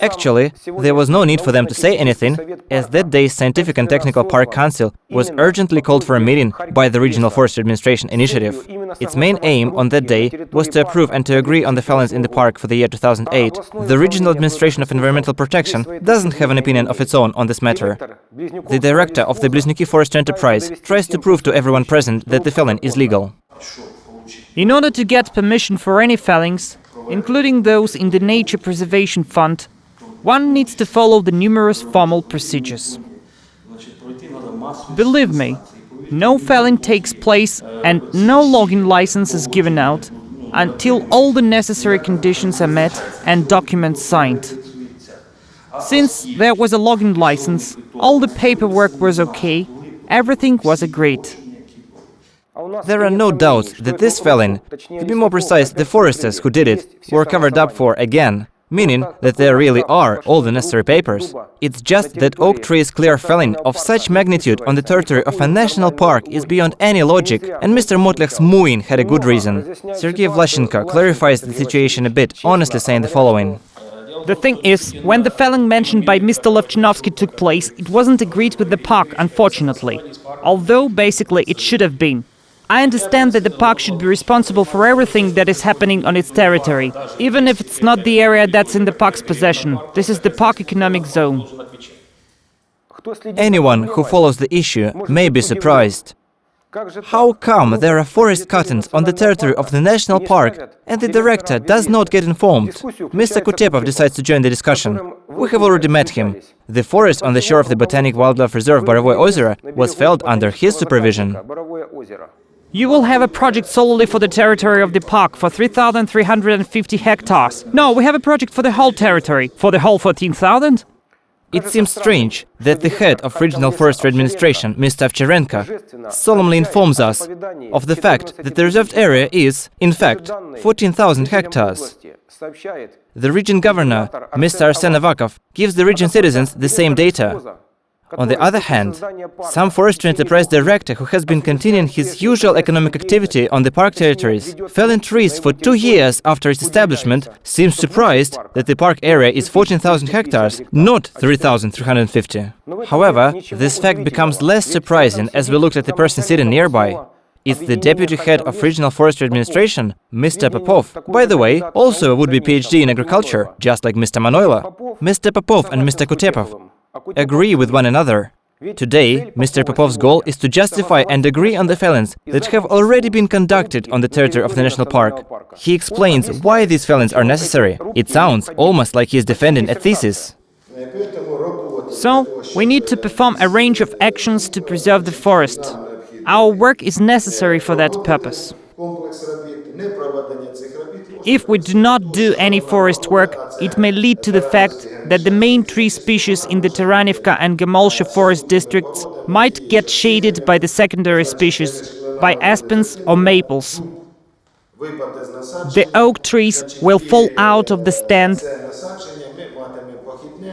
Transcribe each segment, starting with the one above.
Actually, there was no need for them to say anything, as that day's Scientific and Technical Park Council was urgently called for a meeting by the Regional Forestry Administration initiative. Its main aim on that day was to approve and to agree on the fellings in the park for the year 2008. The Regional Administration of Environmental Protection doesn't have an opinion of its own on this matter. The director of the Bliznyuki Forestry Enterprise tries to prove to everyone present that the felling is legal. In order to get permission for any fellings, including those in the Nature Preservation Fund, one needs to follow the numerous formal procedures. Believe me, no felling takes place and no logging license is given out until all the necessary conditions are met and documents signed. Since there was a logging license, all the paperwork was okay, everything was agreed. There are no doubts that this felling, to be more precise, the foresters who did it, were covered up for again, meaning that there really are all the necessary papers. It's just that oak trees clear felling of such magnitude on the territory of a national park is beyond any logic, and Mr. Motlech's mooing had a good reason. Sergei Vlachenko clarifies the situation a bit, honestly saying the following. The thing is, when the felling mentioned by Mr. Lovchinovskiy took place, it wasn't agreed with the park, unfortunately, although basically it should have been. I understand that the park should be responsible for everything that is happening on its territory, even if it's not the area that's in the park's possession. This is the park economic zone. Anyone who follows the issue may be surprised. How come there are forest cuttings on the territory of the national park and the director does not get informed? Mr. Kutepov decides to join the discussion. We have already met him. The forest on the shore of the Botanic Wildlife Reserve Borovое ozero was felled under his supervision. You will have a project solely for the territory of the park for 3,350 hectares. No, we have a project for the whole territory. For the whole 14,000? It seems strange that the head of Regional Forestry Administration, Mr. Ovcharenko, solemnly informs us of the fact that the reserved area is, in fact, 14,000 hectares. The region governor, Mr. Arsen Avakov, gives the region citizens the same data. On the other hand, some forestry enterprise director who has been continuing his usual economic activity on the park territories, felling trees for 2 years after its establishment, seems surprised that the park area is 14,000 hectares, not 3,350. However, this fact becomes less surprising as we looked at the person sitting nearby. It's the deputy head of Regional Forestry Administration, Mr. Popov. By the way, also a would-be PhD in agriculture, just like Mr. Manoilo. Mr. Popov and Mr. Kutepov agree with one another. Today, Mr. Popov's goal is to justify and agree on the fellings that have already been conducted on the territory of the national park. He explains why these fellings are necessary. It sounds almost like he is defending a thesis. So, we need to perform a range of actions to preserve the forest. Our work is necessary for that purpose. If we do not do any forest work, it may lead to the fact that the main tree species in the Taranivka and Gemolsha forest districts might get shaded by the secondary species, by aspens or maples. The oak trees will fall out of the stand,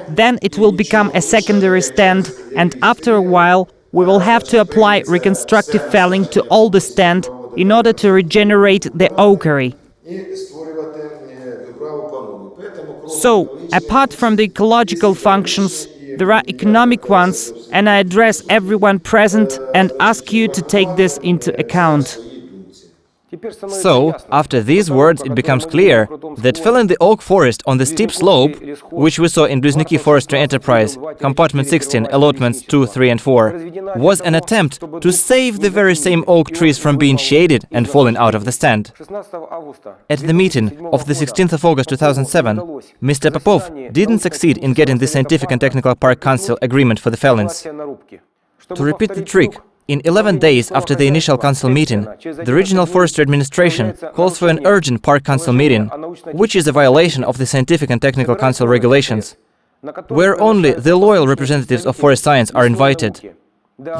then it will become a secondary stand, and after a while we will have to apply reconstructive felling to all the stand in order to regenerate the oakery. So, apart from the ecological functions, there are economic ones, and I address everyone present and ask you to take this into account. So, after these words, it becomes clear that felling the oak forest on the steep slope, which we saw in Bliznyuki Forestry Enterprise, compartment 16, allotments 2, 3 and 4, was an attempt to save the very same oak trees from being shaded and falling out of the stand. At the meeting of the 16th of August 2007, Mr. Popov didn't succeed in getting the Scientific and Technical Park Council agreement for the fellings. To repeat the trick, in 11 days after the initial council meeting, the Regional Forestry Administration calls for an urgent Park Council meeting, which is a violation of the Scientific and Technical Council regulations, where only the loyal representatives of forest science are invited.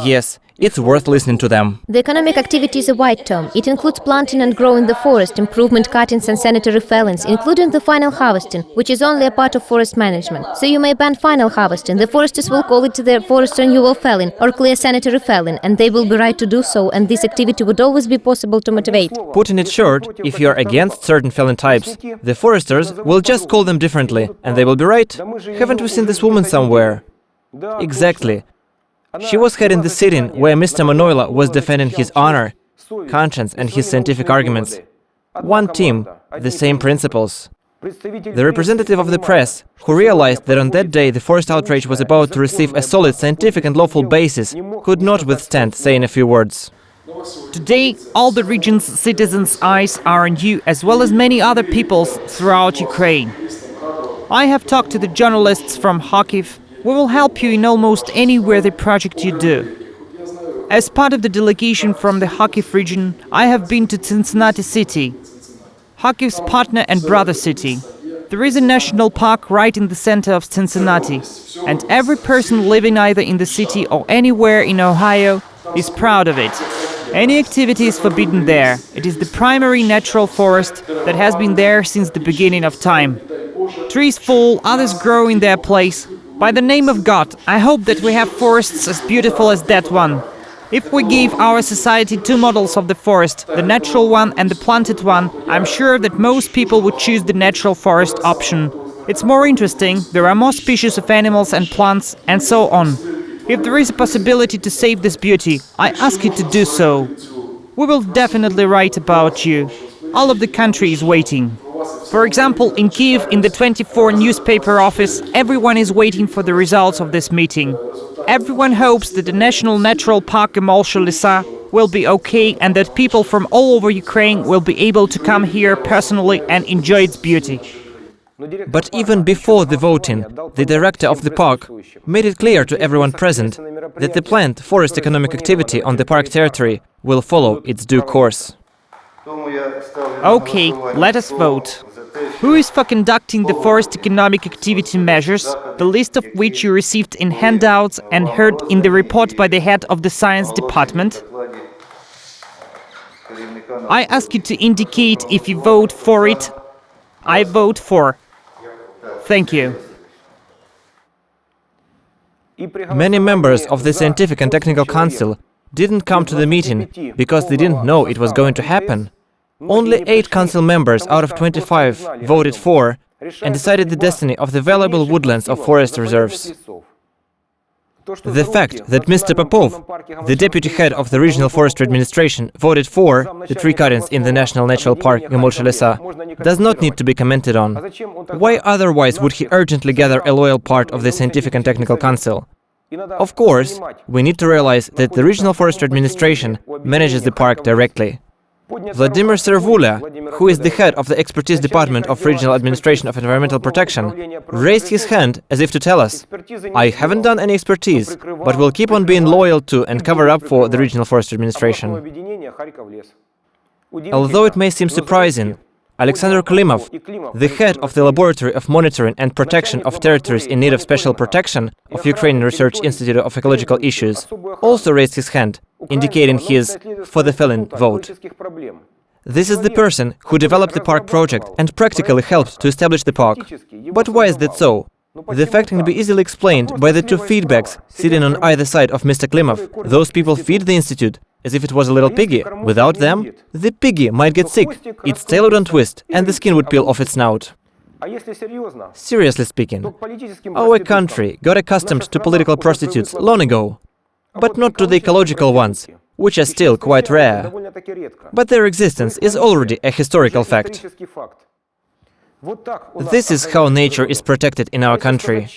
Yes, it's worth listening to them. The economic activity is a wide term. It includes planting and growing the forest, improvement cuttings and sanitary fellings, including the final harvesting, which is only a part of forest management. So you may ban final harvesting. The foresters will call it the forest renewal felling or clear sanitary felling, and they will be right to do so, and this activity would always be possible to motivate. Putting it short, if you are against certain felling types, the foresters will just call them differently, and they will be right. Haven't we seen this woman somewhere? Exactly. She was heading the sitting where Mr. Manoilo was defending his honor, conscience and his scientific arguments. One team, the same principles. The representative of the press, who realized that on that day the forest outrage was about to receive a solid scientific and lawful basis, could not withstand saying a few words. Today, all the region's citizens' eyes are on you, as well as many other people's throughout Ukraine. I have talked to the journalists from Kharkiv. We will help you in almost any worthy project you do. As part of the delegation from the Kharkiv region, I have been to Cincinnati city, Kharkiv's partner and brother city. There is a national park right in the center of Cincinnati, and every person living either in the city or anywhere in Ohio is proud of it. Any activity is forbidden there. It is the primary natural forest that has been there since the beginning of time. Trees fall, others grow in their place. By the name of God, I hope that we have forests as beautiful as that one. If we give our society two models of the forest, the natural one and the planted one, I'm sure that most people would choose the natural forest option. It's more interesting, there are more species of animals and plants, and so on. If there is a possibility to save this beauty, I ask you to do so. We will definitely write about you. All of the country is waiting. For example, in Kiev, in the 24 newspaper office, everyone is waiting for the results of this meeting. Everyone hopes that the National Natural Park Gemolsha Lesa will be okay and that people from all over Ukraine will be able to come here personally and enjoy its beauty. But even before the voting, the director of the park made it clear to everyone present that the planned forest economic activity on the park territory will follow its due course. Okay, let us vote. Who is for conducting the forest economic activity measures, the list of which you received in handouts and heard in the report by the head of the science department? I ask you to indicate if you vote for it. I vote for. Thank you. Many members of the Scientific and Technical Council didn't come to the meeting because they didn't know it was going to happen. Only 8 council members out of 25 voted for and decided the destiny of the valuable woodlands of forest reserves. The fact that Mr. Popov, the deputy head of the regional forestry administration, voted for the tree cuttings in the National Natural Park Gemolsha Lesa does not need to be commented on. Why otherwise would he urgently gather a loyal part of the Scientific and Technical Council? Of course, we need to realize that the regional forestry administration manages the park directly. Vladimir Servulia, who is the head of the expertise department of Regional Administration of Environmental Protection, raised his hand as if to tell us, I haven't done any expertise, but will keep on being loyal to and cover up for the Regional Forestry Administration. Although it may seem surprising, Alexander Klimov, the head of the Laboratory of Monitoring and Protection of Territories in Need of Special Protection of Ukrainian Research Institute of Ecological Issues, also raised his hand, indicating his for the felling vote. This is the person who developed the park project and practically helped to establish the park. But why is that so? The fact can be easily explained by the 2 feedbacks sitting on either side of Mr. Klimov. Those people feed the institute as if it was a little piggy. Without them, the piggy might get sick, its tail would untwist, and the skin would peel off its snout. Seriously speaking, our country got accustomed to political prostitutes long ago, but not to the ecological ones, which are still quite rare. But their existence is already a historical fact. This is how nature is protected in our country.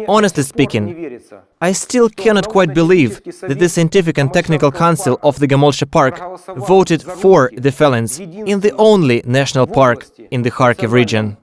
Honestly speaking, I still cannot quite believe that the Scientific and Technical Council of the Gemolsha Park voted for the fellings in the only national park in the Kharkiv region.